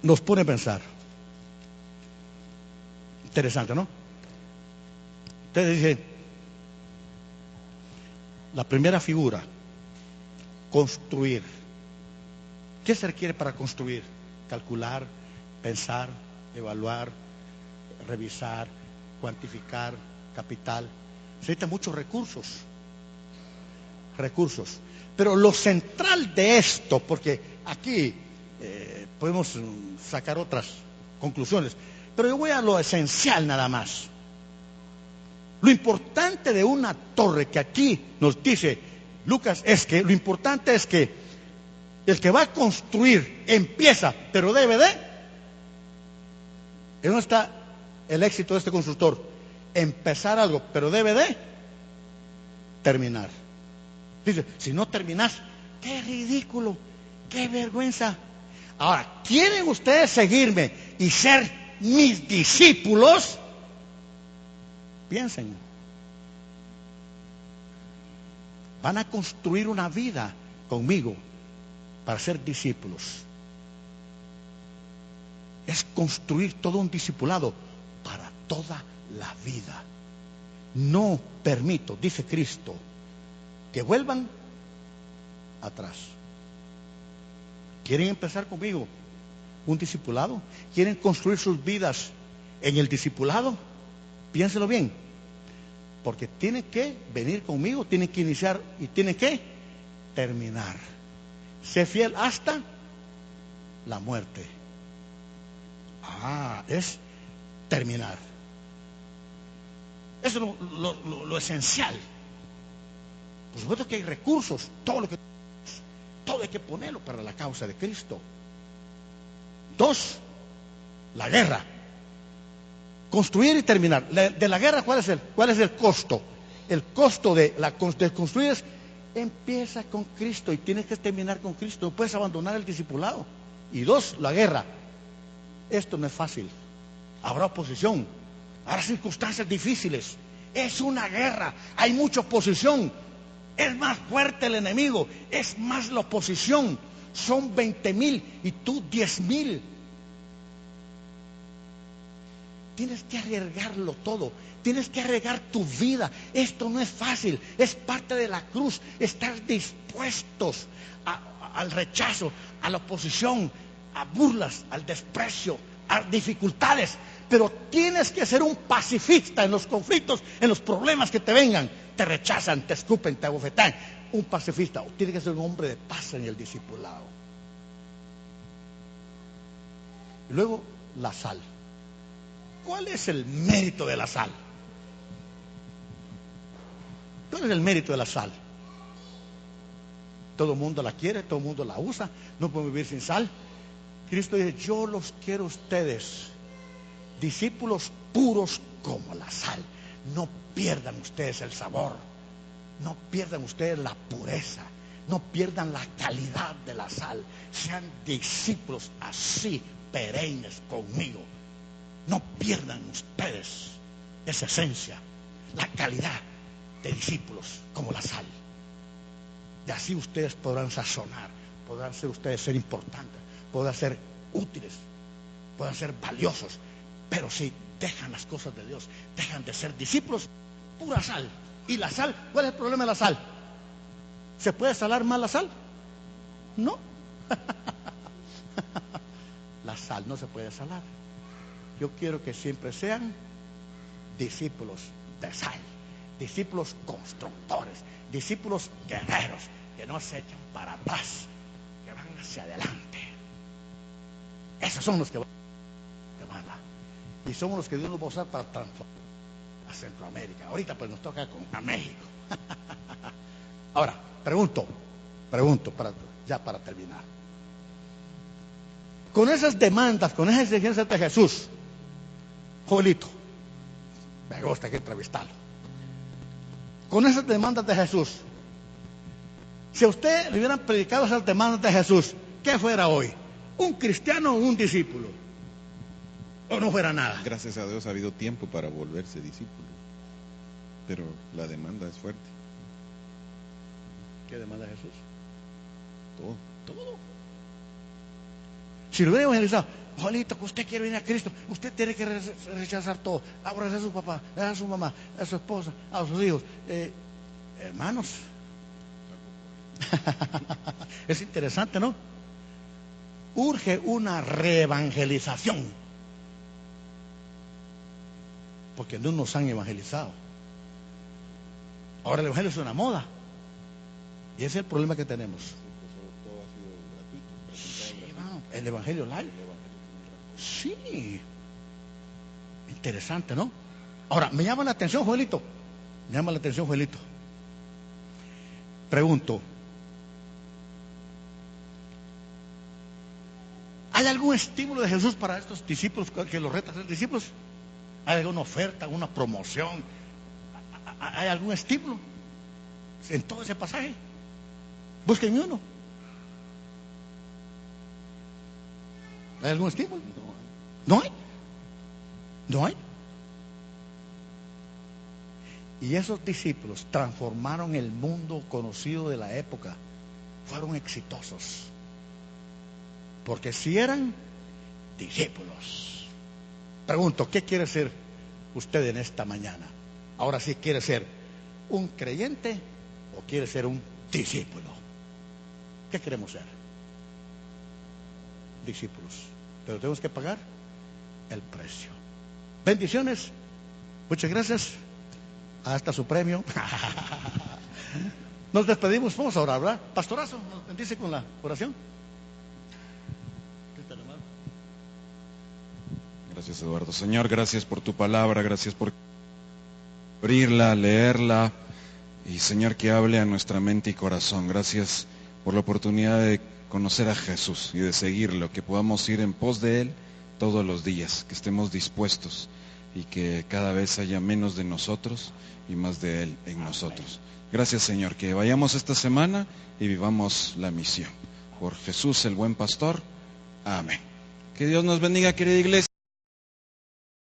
A: Nos pone a pensar. Interesante, ¿no? Ustedes dicen, la primera figura, construir. ¿Qué se requiere para construir? Calcular, pensar, evaluar, revisar, cuantificar, capital. Se necesitan muchos recursos. Pero lo central de esto, porque aquí podemos sacar otras conclusiones, pero yo voy a lo esencial nada más. Lo importante de una torre que aquí nos dice Lucas es que lo importante es que el que va a construir empieza, pero debe de. ¿En dónde está el éxito de este constructor? Empezar algo, pero debe de terminar. Dice, si no terminas, qué ridículo, qué vergüenza. Ahora, ¿quieren ustedes seguirme y ser mis discípulos? Piensen. Van a construir una vida conmigo para ser discípulos. Es construir todo un discipulado para toda la vida. No permito, dice Cristo, que vuelvan atrás. ¿Quieren empezar conmigo un discipulado? ¿Quieren construir sus vidas en el discipulado? Piénselo bien, porque tienen que venir conmigo, tienen que iniciar y tienen que terminar. Sé fiel hasta la muerte. Es terminar. Eso es lo esencial. Por supuesto que hay recursos, todo hay que ponerlo para la causa de Cristo. 2, la guerra. Construir y terminar. De la guerra, ¿cuál es el costo? El costo de construir es, empieza con Cristo y tienes que terminar con Cristo. No puedes abandonar el discipulado. Y 2, la guerra. Esto no es fácil. Habrá oposición, habrá circunstancias difíciles. Es una guerra, hay mucha oposición. Es más fuerte el enemigo, es más la oposición. Son 20,000 y tú 10,000. Tienes que arriesgarlo todo, tienes que arriesgar tu vida. Esto no es fácil, es parte de la cruz. Estar dispuestos al rechazo, a la oposición, a burlas, al desprecio, a dificultades. Pero tienes que ser un pacifista en los conflictos, en los problemas que te vengan. Te rechazan, te escupen, te abofetan. Un pacifista, tiene que ser un hombre de paz en el discipulado. Y luego, la sal. ¿Cuál es el mérito de la sal? ¿Cuál es el mérito de la sal? Todo el mundo la quiere, todo el mundo la usa. No pueden vivir sin sal. Cristo dice, yo los quiero a ustedes, discípulos puros como la sal. No pierdan ustedes el sabor, no pierdan ustedes la pureza, no pierdan la calidad de la sal. Sean discípulos así, perennes conmigo. No pierdan ustedes esa esencia, la calidad de discípulos como la sal. Y así ustedes podrán sazonar, podrán ser ustedes ser importantes, podrán ser útiles, podrán ser valiosos. Pero si dejan las cosas de Dios, dejan de ser discípulos, pura sal. ¿Y la sal? ¿Cuál es el problema de la sal? ¿Se puede salar mal la sal? No. La sal no se puede salar. Yo quiero que siempre sean discípulos de sal, discípulos constructores, discípulos guerreros, que no se echan para atrás, que van hacia adelante. Esos son los que van y somos los que Dios nos va a usar para transformar a Centroamérica. Ahorita pues nos toca a México. Ahora, pregunto para terminar. Con esas demandas, con esas exigencias de Jesús, jovelito, me gusta que entrevistarlo. Con esas demandas de Jesús, Si a usted le hubieran predicado esas demandas de Jesús, ¿qué fuera hoy? ¿Un cristiano o un discípulo? ¿O no fuera nada?
B: Gracias a Dios ha habido tiempo para volverse discípulo, pero la demanda es fuerte.
A: ¿Qué demanda Jesús?
B: Todo.
A: Si lo hubiera evangelizado, Juanito, que usted quiere venir a Cristo, usted tiene que rechazar todo, abrazar a su papá, a su mamá, a su esposa, a sus hijos. Hermanos, es interesante, ¿no? Urge una reevangelización, porque no nos han evangelizado. Ahora el evangelio es una moda, y ese es el problema que tenemos.
B: Todo ha sido gratuito,
A: Sí, hermano, el evangelio live. Sí, interesante, ¿no? Ahora, me llama la atención, Joelito. Pregunto, ¿hay algún estímulo de Jesús para estos discípulos que los retan a ser discípulos? ¿Hay alguna oferta, alguna promoción? ¿Hay algún estímulo en todo ese pasaje? Búsquenme uno. ¿Hay algún estímulo? ¿No hay? ¿No hay? Y esos discípulos transformaron el mundo conocido de la época. Fueron exitosos. Porque si eran discípulos. Pregunto, ¿qué quiere ser usted en esta mañana? Ahora sí, ¿quiere ser un creyente o quiere ser un discípulo? ¿Qué queremos ser? Discípulos. Pero tenemos que pagar el precio. Bendiciones. Muchas gracias. Hasta su premio. Nos despedimos. Vamos a orar, ¿verdad? Pastorazo, nos bendice con la oración.
B: Gracias, Eduardo. Señor, gracias por tu palabra, gracias por abrirla, leerla y, Señor, que hable a nuestra mente y corazón. Gracias por la oportunidad de conocer a Jesús y de seguirlo, que podamos ir en pos de Él todos los días, que estemos dispuestos y que cada vez haya menos de nosotros y más de Él en nosotros. Gracias, Señor, que vayamos esta semana y vivamos la misión. Por Jesús, el buen pastor. Amén. Que Dios nos bendiga, querida iglesia.